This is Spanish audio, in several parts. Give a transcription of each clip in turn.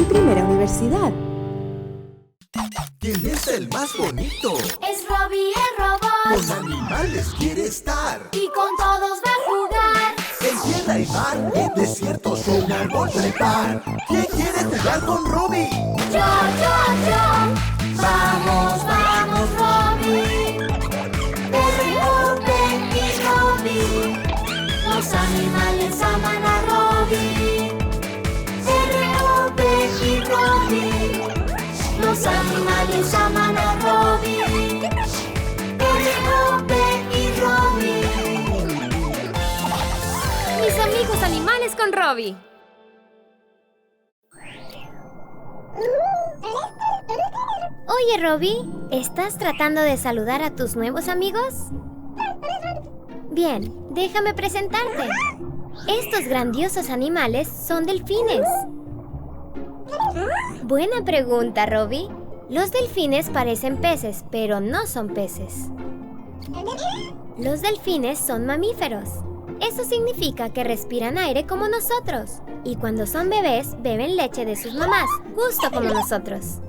primera universidad. ¿Quién es el más bonito? Es Robbie el robot. Con animales quiere estar. Y con todos va a jugar. En tierra y mar, en desiertos o un árbol trepar. ¿Quién quiere jugar con Robbie? Yo. Vamos, Robbie. R.O.B. y Robbie. Los animales aman a Robbie. R.O.B. y Robbie. Los animales aman a Robbie. R.O.B. y Robbie. Mis amigos animales con Robbie. Oye, Robbie, ¿estás tratando de saludar a tus nuevos amigos? Bien, déjame presentarte. Estos grandiosos animales son delfines. Buena pregunta, Robbie. Los delfines parecen peces, pero no son peces. Los delfines son mamíferos. Eso significa que respiran aire como nosotros. Y cuando son bebés, beben leche de sus mamás, justo como nosotros.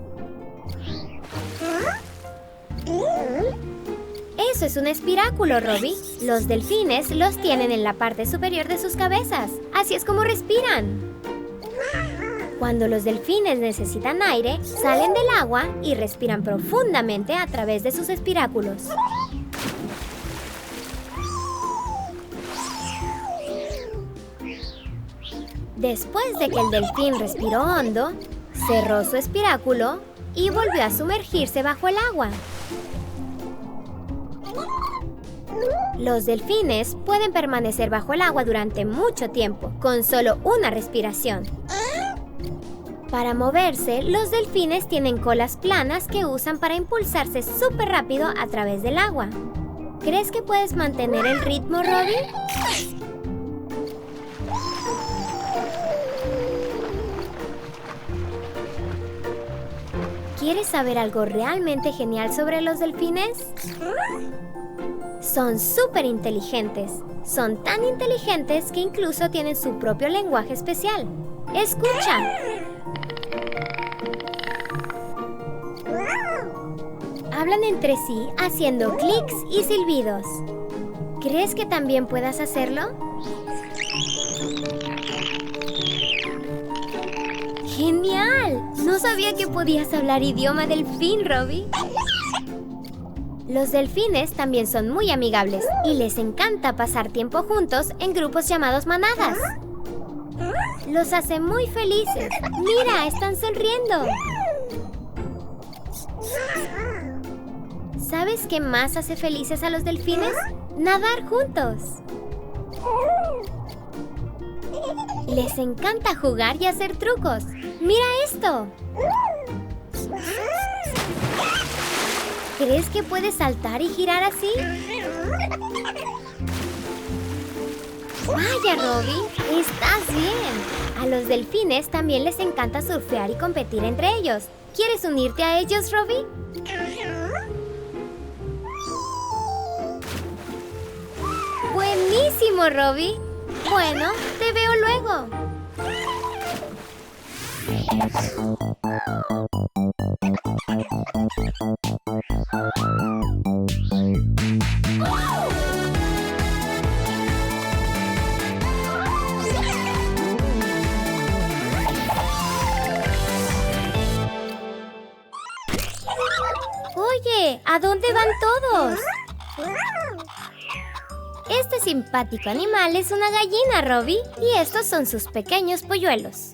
Eso es un espiráculo, Robbie. Los delfines los tienen en la parte superior de sus cabezas. Así es como respiran. Cuando los delfines necesitan aire, salen del agua y respiran profundamente a través de sus espiráculos. Después de que el delfín respiró hondo, cerró su espiráculo y volvió a sumergirse bajo el agua. Los delfines pueden permanecer bajo el agua durante mucho tiempo, con solo una respiración. Para moverse, los delfines tienen colas planas que usan para impulsarse súper rápido a través del agua. ¿Crees que puedes mantener el ritmo, Robbie? ¿Quieres saber algo realmente genial sobre los delfines? Son súper inteligentes. Son tan inteligentes que incluso tienen su propio lenguaje especial. ¡Escucha! Hablan entre sí haciendo clics y silbidos. ¿Crees que también puedas hacerlo? ¡Genial! No sabía que podías hablar idioma delfín, Robbie. Los delfines también son muy amigables y les encanta pasar tiempo juntos en grupos llamados manadas. Los hace muy felices. ¡Mira! ¡Están sonriendo! ¿Sabes qué más hace felices a los delfines? Nadar juntos. Les encanta jugar y hacer trucos. ¡Mira esto! ¿Crees que puedes saltar y girar así? ¡Vaya, Robbie! ¡Estás bien! A los delfines también les encanta surfear y competir entre ellos. ¿Quieres unirte a ellos, Robbie? ¡Buenísimo, Robbie! Bueno, te veo luego. Oye, ¿a dónde van todos? Este simpático animal es una gallina, Robbie, y estos son sus pequeños polluelos.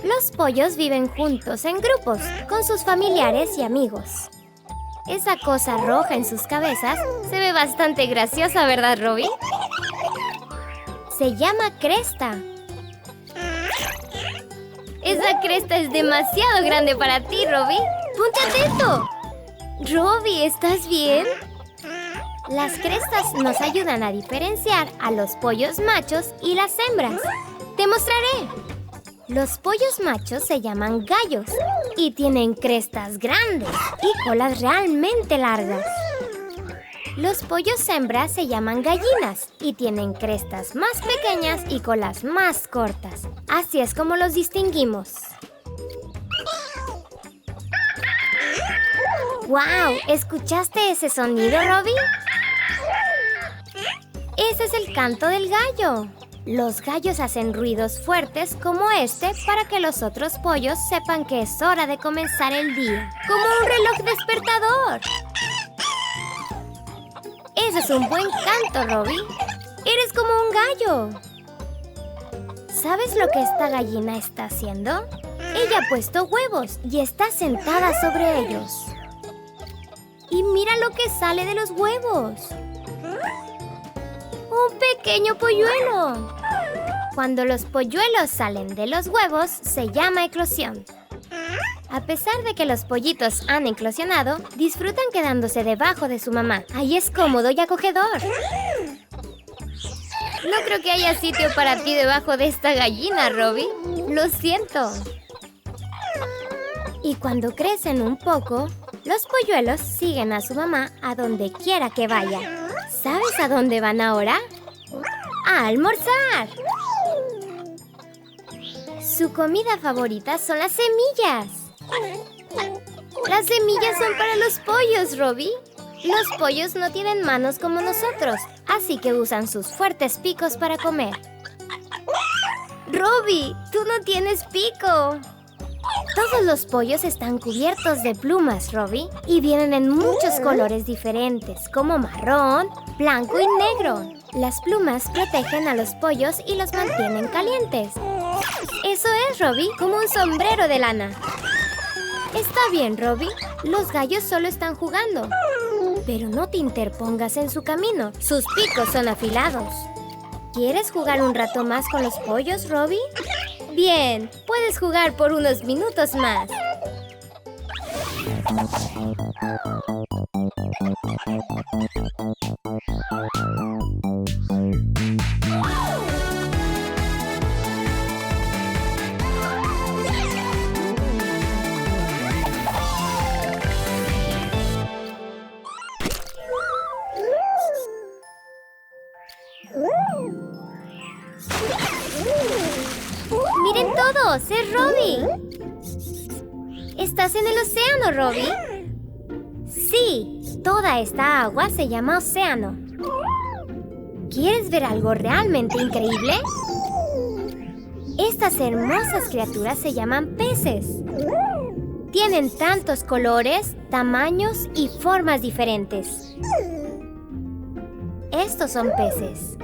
Los pollos viven juntos en grupos, con sus familiares y amigos. Esa cosa roja en sus cabezas se ve bastante graciosa, ¿verdad, Robbie? Se llama cresta. Esa cresta es demasiado grande para ti, Robbie. ¡Ponte atento! Robbie, ¿estás bien? Las crestas nos ayudan a diferenciar a los pollos machos y las hembras. ¡Te mostraré! Los pollos machos se llaman gallos y tienen crestas grandes y colas realmente largas. Los pollos hembras se llaman gallinas y tienen crestas más pequeñas y colas más cortas. Así es como los distinguimos. ¡Guau! ¿Escuchaste ese sonido, Robbie? Ese es el canto del gallo. Los gallos hacen ruidos fuertes como este para que los otros pollos sepan que es hora de comenzar el día. ¡Como un reloj despertador! Ese es un buen canto, Robbie. ¡Eres como un gallo! ¿Sabes lo que esta gallina está haciendo? Ella ha puesto huevos y está sentada sobre ellos. Y mira lo que sale de los huevos. ¡Un pequeño polluelo! Cuando los polluelos salen de los huevos, se llama eclosión. A pesar de que los pollitos han eclosionado, disfrutan quedándose debajo de su mamá. Ahí es cómodo y acogedor. No creo que haya sitio para ti debajo de esta gallina, Robbie. Lo siento. Y cuando crecen un poco, los polluelos siguen a su mamá a donde quiera que vaya. ¿Sabes a dónde van ahora? ¡A almorzar! Su comida favorita son las semillas. Las semillas son para los pollos, Robbie. Los pollos no tienen manos como nosotros, así que usan sus fuertes picos para comer. ¡Robbie! ¡Tú no tienes pico! Todos los pollos están cubiertos de plumas, Robbie, y vienen en muchos colores diferentes, como marrón, blanco y negro. Las plumas protegen a los pollos y los mantienen calientes. Eso es, Robbie, como un sombrero de lana. Está bien, Robbie. Los gallos solo están jugando. Pero no te interpongas en su camino. Sus picos son afilados. ¿Quieres jugar un rato más con los pollos, Robbie? Bien, puedes jugar por unos minutos más. ¡Miren todos! ¡Es Robbie! ¿Estás en el océano, Robbie? Sí, toda esta agua se llama océano. ¿Quieres ver algo realmente increíble? Estas hermosas criaturas se llaman peces. Tienen tantos colores, tamaños y formas diferentes. Estos son peces.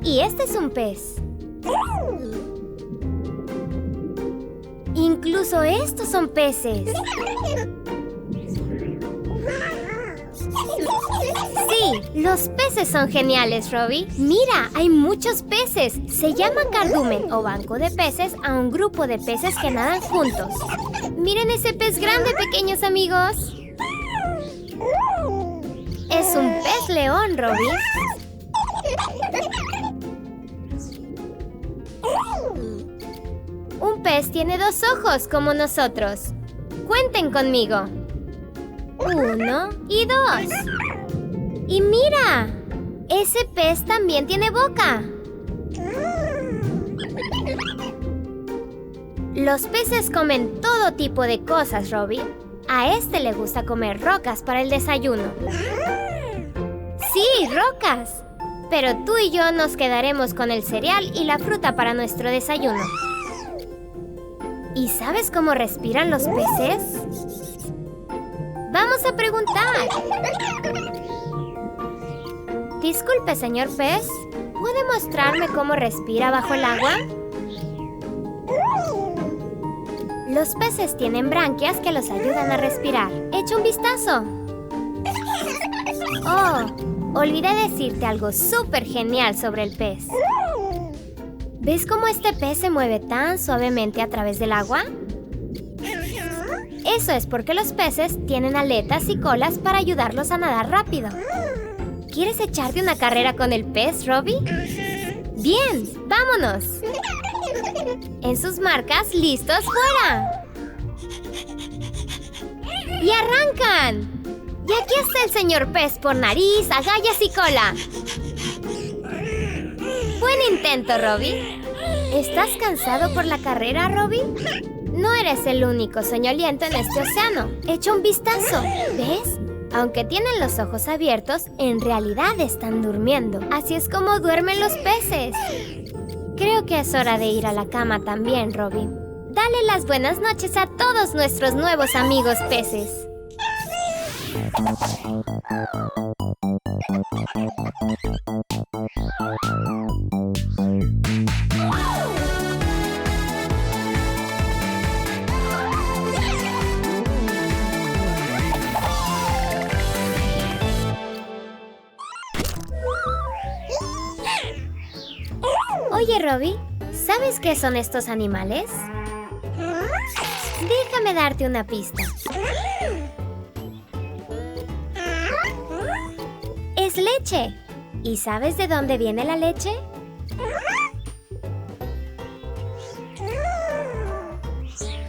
Y este es un pez. Incluso estos son peces. Sí, los peces son geniales, Robbie. Mira, hay muchos peces. Se llama cardumen o banco de peces a un grupo de peces que nadan juntos. Miren ese pez grande, pequeños amigos. Es un pez león, Robbie. Un pez tiene 2 ojos como nosotros. Cuenten conmigo. 1 y 2. Y mira, ese pez también tiene boca. Los peces comen todo tipo de cosas, Robbie. A este le gusta comer rocas para el desayuno. Sí, rocas. Pero tú y yo nos quedaremos con el cereal y la fruta para nuestro desayuno. ¿Y sabes cómo respiran los peces? Vamos a preguntar. Disculpe, señor pez, ¿puede mostrarme cómo respira bajo el agua? Los peces tienen branquias que los ayudan a respirar. Echa un vistazo. Oh, olvidé decirte algo súper genial sobre el pez. ¿Ves cómo este pez se mueve tan suavemente a través del agua? Eso es porque los peces tienen aletas y colas para ayudarlos a nadar rápido. ¿Quieres echarte una carrera con el pez, Robbie? ¡Bien! ¡Vámonos! En sus marcas, ¡listos, fuera! ¡Y arrancan! Y aquí está el señor pez por nariz, agallas y cola. Buen intento, Robbie. ¿Estás cansado por la carrera, Robbie? No eres el único soñoliento en este océano. Echa un vistazo. ¿Ves? Aunque tienen los ojos abiertos, en realidad están durmiendo. Así es como duermen los peces. Creo que es hora de ir a la cama también, Robbie. Dale las buenas noches a todos nuestros nuevos amigos peces. Oye, Robbie, ¿sabes qué son estos animales? Déjame darte una pista. Es leche. ¿Y sabes de dónde viene la leche?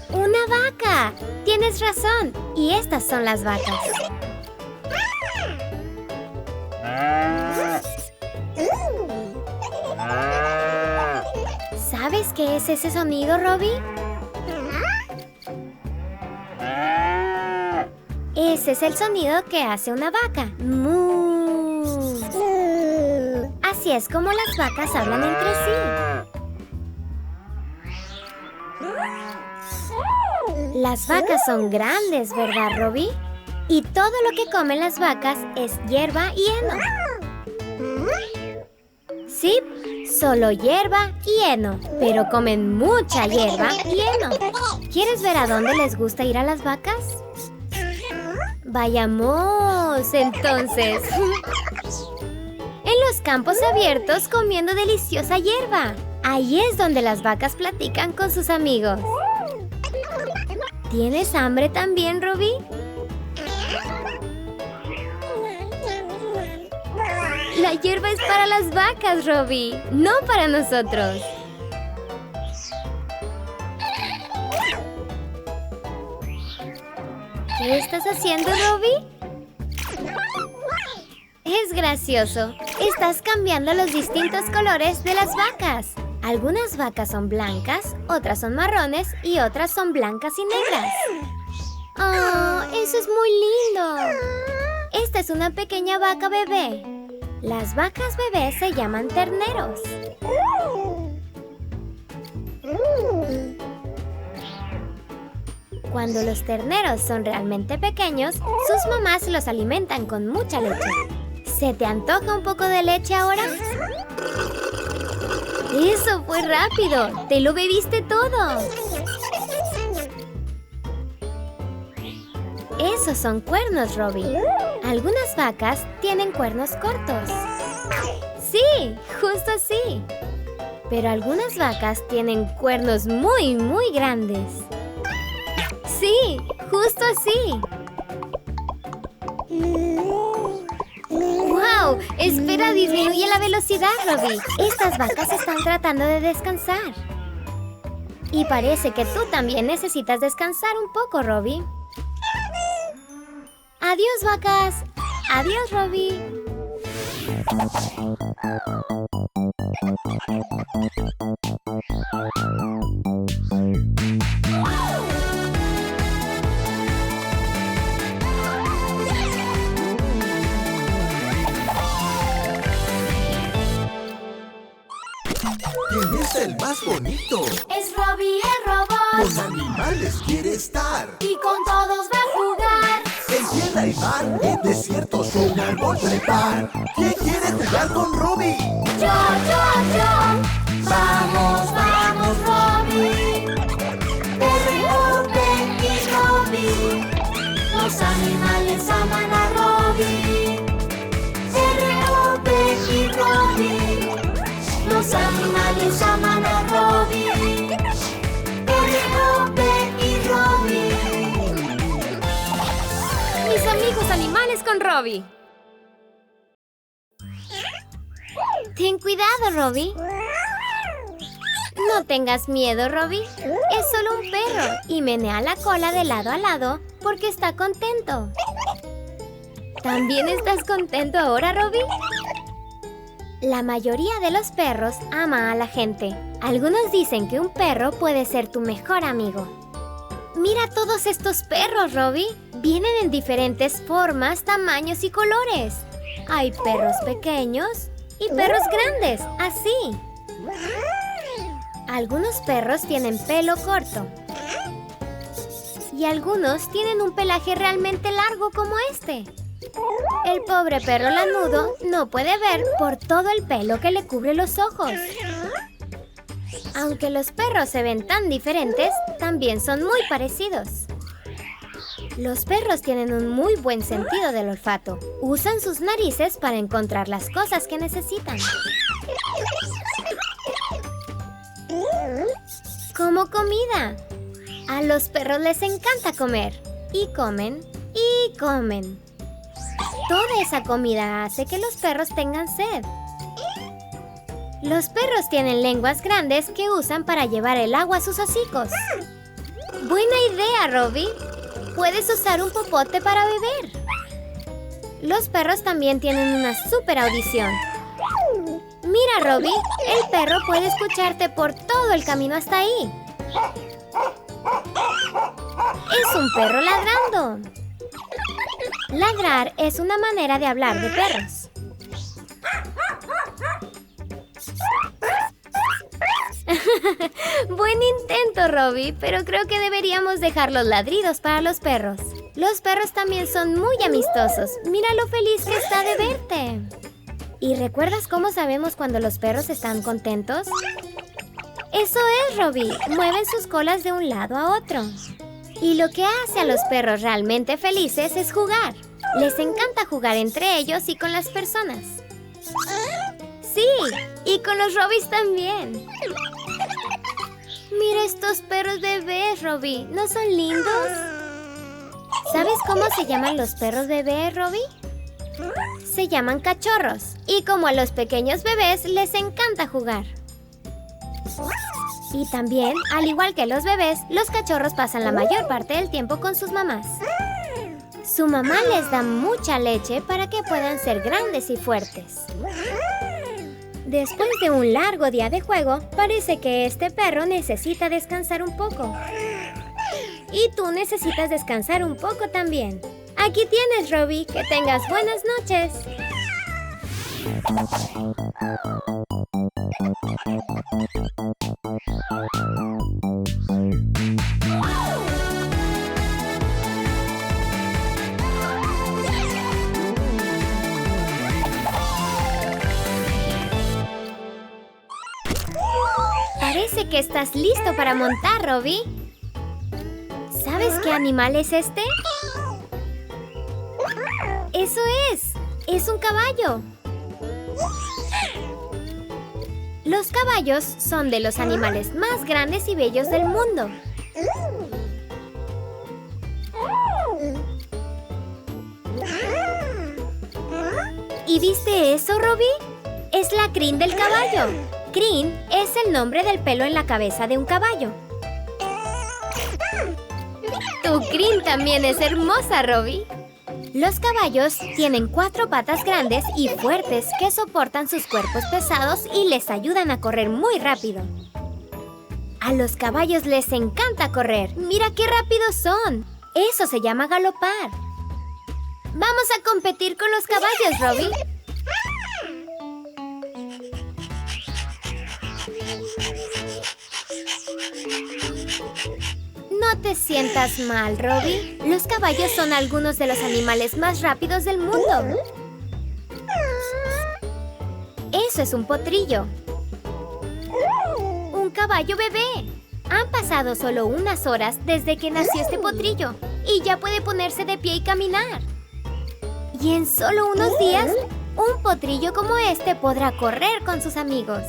¡Una vaca! Tienes razón. Y estas son las vacas. ¿Sabes qué es ese sonido, Robbie? Ese es el sonido que hace una vaca. ¡Mu! Así es como las vacas hablan entre sí. Las vacas son grandes, ¿verdad, Robbie? Y todo lo que comen las vacas es hierba y heno. Sí, solo hierba y heno, pero comen mucha hierba y heno. ¿Quieres ver a dónde les gusta ir a las vacas? Vayamos, entonces. En los campos abiertos comiendo deliciosa hierba. Ahí es donde las vacas platican con sus amigos. ¿Tienes hambre también, Robbie? La hierba es para las vacas, Robbie, no para nosotros. ¿Qué estás haciendo, Robbie? Es gracioso. Estás cambiando los distintos colores de las vacas. Algunas vacas son blancas, otras son marrones y otras son blancas y negras. ¡Oh, eso es muy lindo! Esta es una pequeña vaca bebé. Las vacas bebés se llaman terneros. Cuando los terneros son realmente pequeños, sus mamás los alimentan con mucha leche. ¿Se te antoja un poco de leche ahora? ¡Eso fue rápido! ¡Te lo bebiste todo! Esos son cuernos, Robbie. Algunas vacas tienen cuernos cortos. Sí, justo así. Pero algunas vacas tienen cuernos muy, muy grandes. Sí, justo así. ¡Wow! Espera, disminuye la velocidad, Robbie. Estas vacas están tratando de descansar. Y parece que tú también necesitas descansar un poco, Robbie. Adiós, vacas. Adiós, Robbie. ¿Quién es el más bonito? Es Robbie el robot. Con animales quiere estar. Y con todos va a jugar. En tierra y mar, en desiertos o un árbol trepar. ¿Quién quiere jugar con Robbie? Yo. Vamos, vamos, Robbie. R.O.B. y Robbie. Los animales aman a Robbie. R.O.B. y Robbie. Los animales aman a Robbie. R.O.B. y Robbie. Mis amigos animales con Robbie. Ten cuidado, Robbie. No tengas miedo, Robbie. Es solo un perro y menea la cola de lado a lado porque está contento. ¿También estás contento ahora, Robbie? La mayoría de los perros ama a la gente. Algunos dicen que un perro puede ser tu mejor amigo. Mira todos estos perros, Robbie. Vienen en diferentes formas, tamaños y colores. Hay perros pequeños y perros grandes, así. Algunos perros tienen pelo corto. Y algunos tienen un pelaje realmente largo como este. El pobre perro lanudo no puede ver por todo el pelo que le cubre los ojos. Aunque los perros se ven tan diferentes, también son muy parecidos. Los perros tienen un muy buen sentido del olfato. Usan sus narices para encontrar las cosas que necesitan. Como comida. A los perros les encanta comer. Y comen, y comen. Toda esa comida hace que los perros tengan sed. Los perros tienen lenguas grandes que usan para llevar el agua a sus hocicos. ¡Buena idea, Robbie! Puedes usar un popote para beber. Los perros también tienen una súper audición. Mira, Robbie, el perro puede escucharte por todo el camino hasta ahí. Es un perro ladrando. Ladrar es una manera de hablar de perros. Buen intento, Robbie, pero creo que deberíamos dejar los ladridos para los perros. Los perros también son muy amistosos. Mira lo feliz que está de verte. ¿Y recuerdas cómo sabemos cuando los perros están contentos? Eso es, Robbie. Mueven sus colas de un lado a otro. Y lo que hace a los perros realmente felices es jugar. Les encanta jugar entre ellos y con las personas. Sí, y con los Robbies también. Mira estos perros bebés, Robbie. ¿No son lindos? ¿Sabes cómo se llaman los perros bebés, Robbie? Se llaman cachorros. Y como a los pequeños bebés les encanta jugar. Y también, al igual que los bebés, los cachorros pasan la mayor parte del tiempo con sus mamás. Su mamá les da mucha leche para que puedan ser grandes y fuertes. Después de un largo día de juego, parece que este perro necesita descansar un poco. Y tú necesitas descansar un poco también. Aquí tienes, Robbie. Que tengas buenas noches. Parece que estás listo para montar, Robbie. ¿Sabes qué animal es este? ¡Eso es! ¡Es un caballo! Los caballos son de los animales más grandes y bellos del mundo. ¿Y viste eso, Robbie? Es la crin del caballo. Crin es el nombre del pelo en la cabeza de un caballo. Tu crin también es hermosa, Robbie. Los caballos tienen 4 patas grandes y fuertes que soportan sus cuerpos pesados y les ayudan a correr muy rápido. A los caballos les encanta correr. ¡Mira qué rápidos son! Eso se llama galopar. ¡Vamos a competir con los caballos, Robbie! No te sientas mal, Robbie. Los caballos son algunos de los animales más rápidos del mundo. Eso es un potrillo. Un caballo bebé. Han pasado solo unas horas desde que nació este potrillo y ya puede ponerse de pie y caminar. Y en solo unos días, un potrillo como este podrá correr con sus amigos.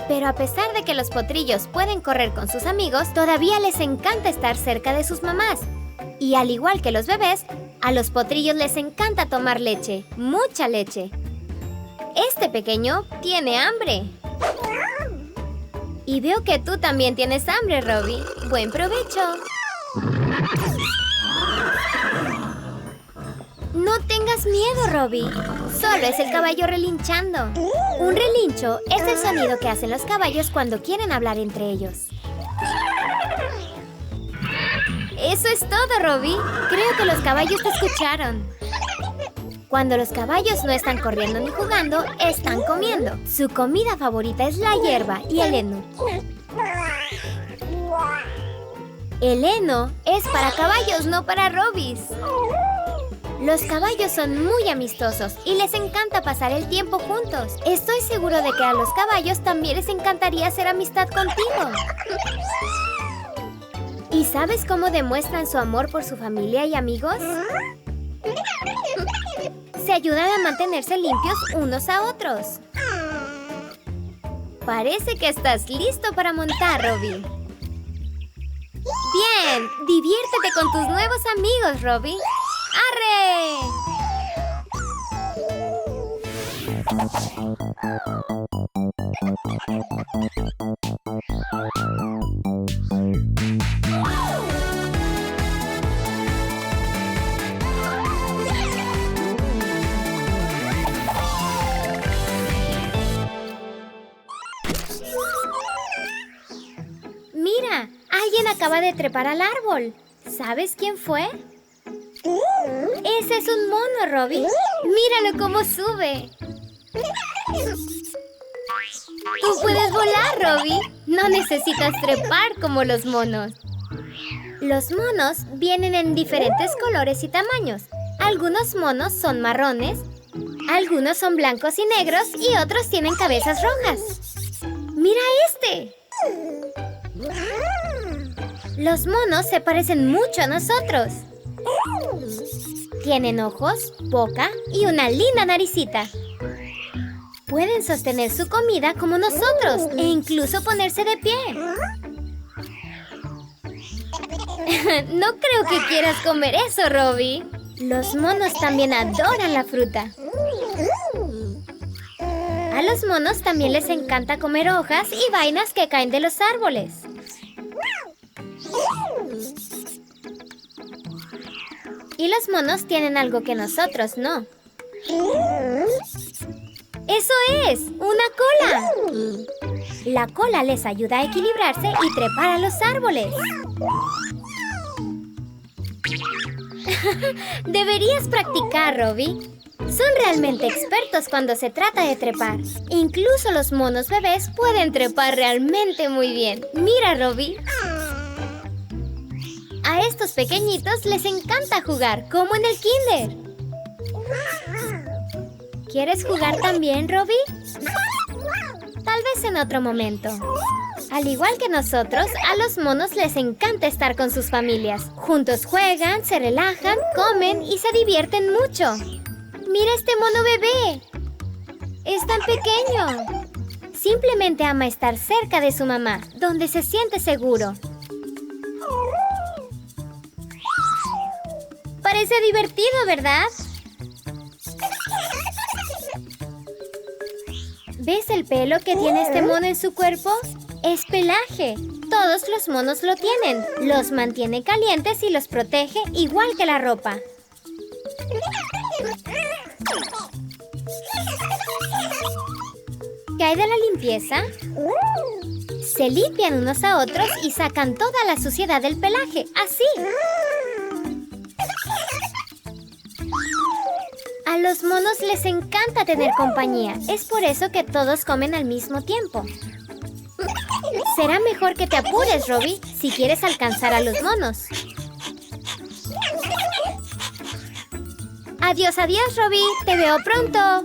Pero a pesar de que los potrillos pueden correr con sus amigos, todavía les encanta estar cerca de sus mamás. Y al igual que los bebés, a los potrillos les encanta tomar leche, mucha leche. Este pequeño tiene hambre. Y veo que tú también tienes hambre, Robbie. ¡Buen provecho! No tengas tengas miedo, Robbie. Solo es el caballo relinchando. Un relincho es el sonido que hacen los caballos cuando quieren hablar entre ellos. Eso es todo, Robbie. Creo que los caballos te escucharon. Cuando los caballos no están corriendo ni jugando, están comiendo. Su comida favorita es la hierba y el heno. El heno es para caballos, no para Robbies. Los caballos son muy amistosos y les encanta pasar el tiempo juntos. Estoy seguro de que a los caballos también les encantaría hacer amistad contigo. ¿Y sabes cómo demuestran su amor por su familia y amigos? Se ayudan a mantenerse limpios unos a otros. Parece que estás listo para montar, Robbie. Bien, diviértete con tus nuevos amigos, Robbie. ¡Arre! Mira, alguien acaba de trepar al árbol. ¿Sabes quién fue? Ese es un mono, Robbie. Míralo cómo sube. Tú puedes volar, Robbie. No necesitas trepar como los monos. Los monos vienen en diferentes colores y tamaños. Algunos monos son marrones, algunos son blancos y negros y otros tienen cabezas rojas. ¡Mira este! Los monos se parecen mucho a nosotros. Tienen ojos, boca y una linda naricita. Pueden sostener su comida como nosotros e incluso ponerse de pie. No creo que quieras comer eso, Robbie. Los monos también adoran la fruta. A los monos también les encanta comer hojas y vainas que caen de los árboles. Y los monos tienen algo que nosotros no. ¡Eso es! ¡Una cola! La cola les ayuda a equilibrarse y trepar a los árboles. Deberías practicar, Robbie. Son realmente expertos cuando se trata de trepar. Incluso los monos bebés pueden trepar realmente muy bien. Mira, Robbie. A estos pequeñitos les encanta jugar, como en el kinder. ¿Quieres jugar también, Robbie? Tal vez en otro momento. Al igual que nosotros, a los monos les encanta estar con sus familias. Juntos juegan, se relajan, comen y se divierten mucho. ¡Mira este mono bebé! Es tan pequeño. Simplemente ama estar cerca de su mamá, donde se siente seguro. Parece divertido, ¿verdad? ¿Ves el pelo que tiene este mono en su cuerpo? Es pelaje. Todos los monos lo tienen. Los mantiene calientes y los protege igual que la ropa. ¿Qué hay de la limpieza? Se limpian unos a otros y sacan toda la suciedad del pelaje, así. A los monos les encanta tener compañía. Es por eso que todos comen al mismo tiempo. Será mejor que te apures, Robbie, si quieres alcanzar a los monos. Adiós, adiós, Robbie. Te veo pronto.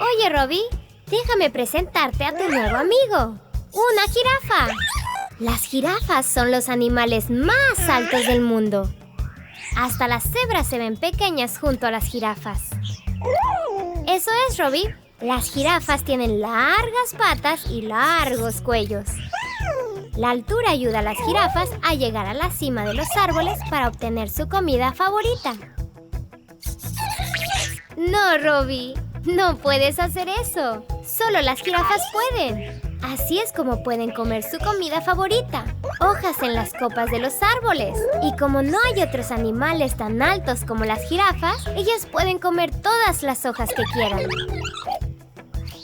Oye, Robbie, déjame presentarte a tu nuevo amigo, una jirafa. Las jirafas son los animales más altos del mundo. Hasta las cebras se ven pequeñas junto a las jirafas. Eso es, Robbie. Las jirafas tienen largas patas y largos cuellos. La altura ayuda a las jirafas a llegar a la cima de los árboles para obtener su comida favorita. No, Robbie, no puedes hacer eso. Solo las jirafas pueden. Así es como pueden comer su comida favorita, hojas en las copas de los árboles. Y como no hay otros animales tan altos como las jirafas, ellas pueden comer todas las hojas que quieran.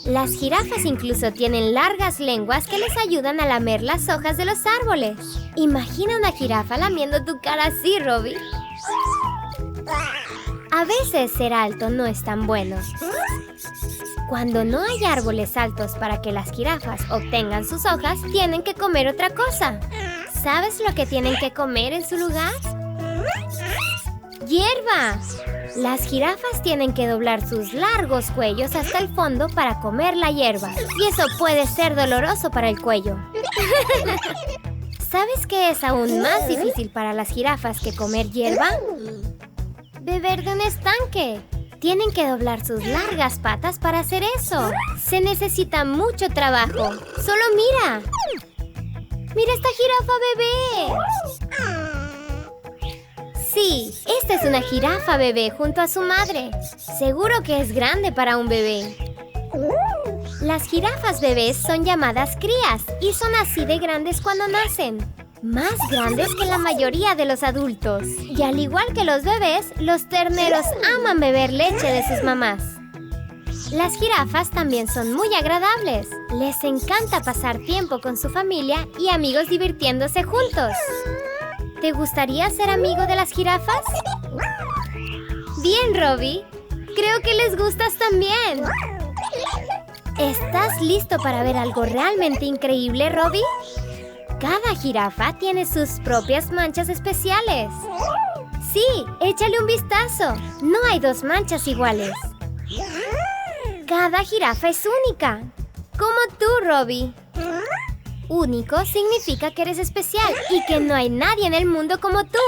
Las jirafas incluso tienen largas lenguas que les ayudan a lamer las hojas de los árboles. Imagina una jirafa lamiendo tu cara así, Robbie. A veces ser alto no es tan bueno. Cuando no hay árboles altos para que las jirafas obtengan sus hojas, tienen que comer otra cosa. ¿Sabes lo que tienen que comer en su lugar? ¡Hierba! Las jirafas tienen que doblar sus largos cuellos hasta el fondo para comer la hierba. Y eso puede ser doloroso para el cuello. ¿Sabes qué es aún más difícil para las jirafas que comer hierba? Beber de un estanque. Tienen que doblar sus largas patas para hacer eso. Se necesita mucho trabajo. ¡Solo mira! ¡Mira esta jirafa bebé! Sí, esta es una jirafa bebé junto a su madre. Seguro que es grande para un bebé. Las jirafas bebés son llamadas crías y son así de grandes cuando nacen. Más grandes que la mayoría de los adultos. Y al igual que los bebés, los terneros aman beber leche de sus mamás. Las jirafas también son muy agradables. Les encanta pasar tiempo con su familia y amigos divirtiéndose juntos. ¿Te gustaría ser amigo de las jirafas? Bien, Robbie. Creo que les gustas también. ¿Estás listo para ver algo realmente increíble, Robbie? Cada jirafa tiene sus propias manchas especiales. Sí, échale un vistazo. No hay dos manchas iguales. Cada jirafa es única. Como tú, Robbie. Único significa que eres especial y que no hay nadie en el mundo como tú.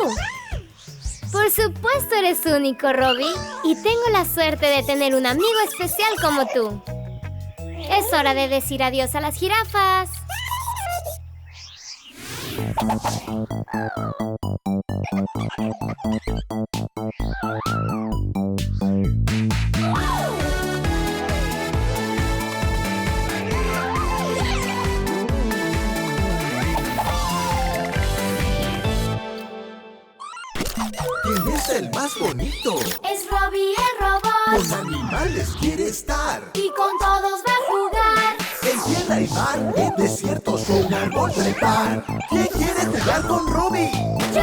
Por supuesto eres único, Robbie. Y tengo la suerte de tener un amigo especial como tú. Es hora de decir adiós a las jirafas. ¿Quién es el más bonito? Es Robbie el robot. Con animales quiere estar. Y con todos va a jugar. En tierra y mar, en desiertos o un árbol trepar. ¿Quién quiere jugar con Robbie? Yo.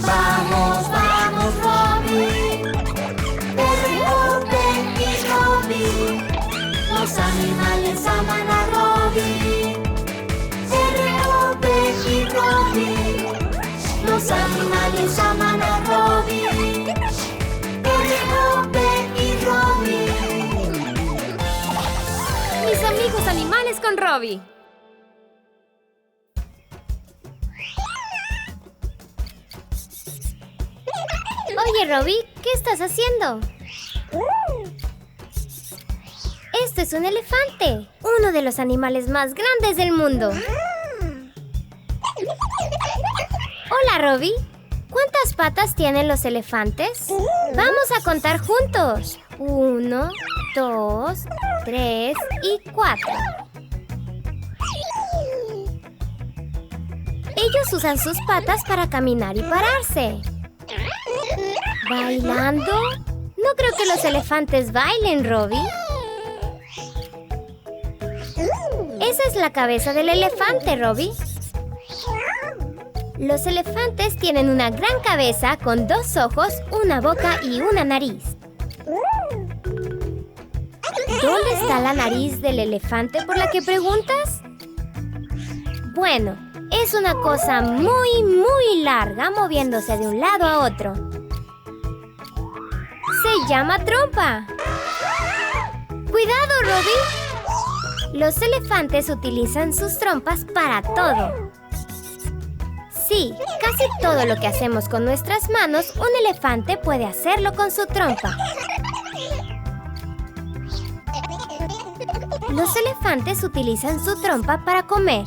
Vamos, vamos, Robbie. R.O.B. y Robbie. Los animales aman a Robbie. R.O.B. y Robbie. Los animales aman a Robbie. R.O.B. y Robbie. Mis amigos animales con Robbie. Oye, Robbie, ¿qué estás haciendo? Esto es un elefante, uno de los animales más grandes del mundo. Hola, Robbie. ¿Cuántas patas tienen los elefantes? Vamos a contar juntos. 1, 2, 3 y 4. Ellos usan sus patas para caminar y pararse. ¿Bailando? No creo que los elefantes bailen, Robbie. Esa es la cabeza del elefante, Robbie. Los elefantes tienen una gran cabeza con 2 ojos, una boca y una nariz. ¿Dónde está la nariz del elefante por la que preguntas? Bueno, es una cosa muy larga moviéndose de un lado a otro. Se llama trompa. ¡Cuidado, Robbie! Los elefantes utilizan sus trompas para todo. Sí, casi todo lo que hacemos con nuestras manos, un elefante puede hacerlo con su trompa. Los elefantes utilizan su trompa para comer.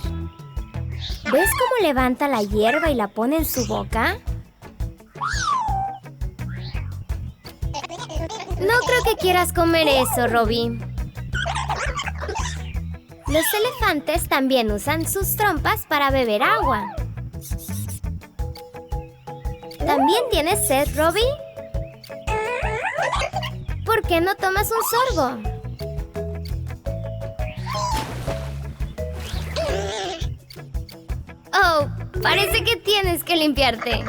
¿Ves cómo levanta la hierba y la pone en su boca? No creo que quieras comer eso, Robbie. Los elefantes también usan sus trompas para beber agua. ¿También tienes sed, Robbie? ¿Por qué no tomas un sorbo? Oh, parece que tienes que limpiarte.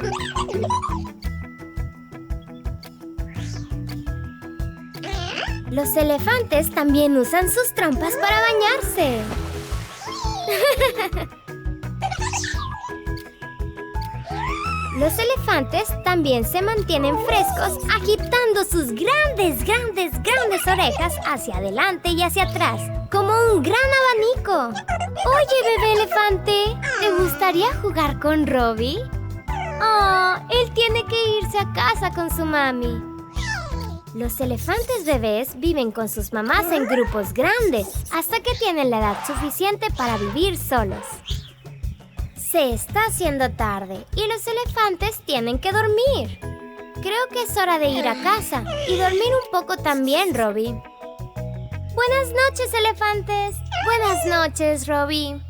Los elefantes también usan sus trompas para bañarse. Los elefantes también se mantienen frescos agitando sus grandes orejas hacia adelante y hacia atrás, como un gran abanico. Oye, bebé elefante, ¿te gustaría jugar con Robbie? Oh, él tiene que irse a casa con su mami. Los elefantes bebés viven con sus mamás en grupos grandes hasta que tienen la edad suficiente para vivir solos. Se está haciendo tarde y los elefantes tienen que dormir. Creo que es hora de ir a casa y dormir un poco también, Robbie. Buenas noches, elefantes. Buenas noches, Robbie.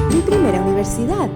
Mi primera universidad.